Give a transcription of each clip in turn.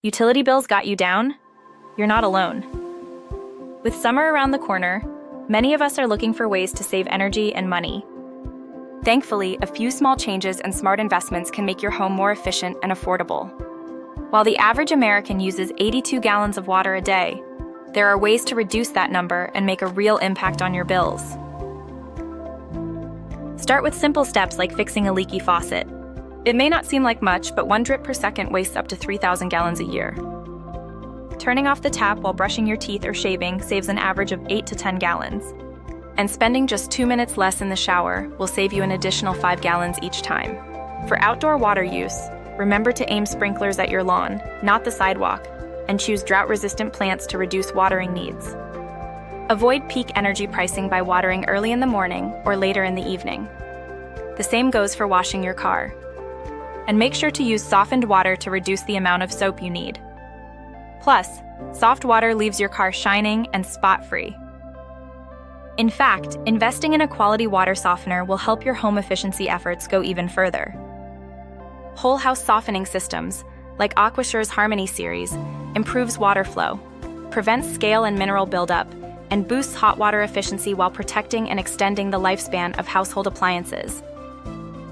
Utility bills got you down? You're not alone. With summer around the corner, many of us are looking for ways to save energy and money. Thankfully, a few small changes and smart investments can make your home more efficient and affordable. While the average American uses 82 gallons of water a day, there are ways to reduce that number and make a real impact on your bills. Start with simple steps like fixing a leaky faucet. It may not seem like much, but 1 drip per second wastes up to 3,000 gallons a year. Turning off the tap while brushing your teeth or shaving saves an average of 8 to 10 gallons. And spending just 2 minutes less in the shower will save you an additional 5 gallons each time. For outdoor water use, remember to aim sprinklers at your lawn, not the sidewalk, and choose drought-resistant plants to reduce watering needs. Avoid peak energy pricing by watering early in the morning or later in the evening. The same goes for washing your car. And make sure to use softened water to reduce the amount of soap you need. Plus, soft water leaves your car shining and spot-free. In fact, investing in a quality water softener will help your home efficiency efforts go even further. Whole house softening systems, like Aquasure's Harmony series, improves water flow, prevents scale and mineral buildup, and boosts hot water efficiency while protecting and extending the lifespan of household appliances.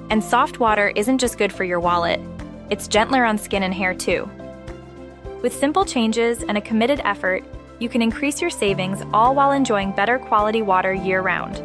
And soft water isn't just good for your wallet, it's gentler on skin and hair too. With simple changes and a committed effort, you can increase your savings all while enjoying better quality water year-round.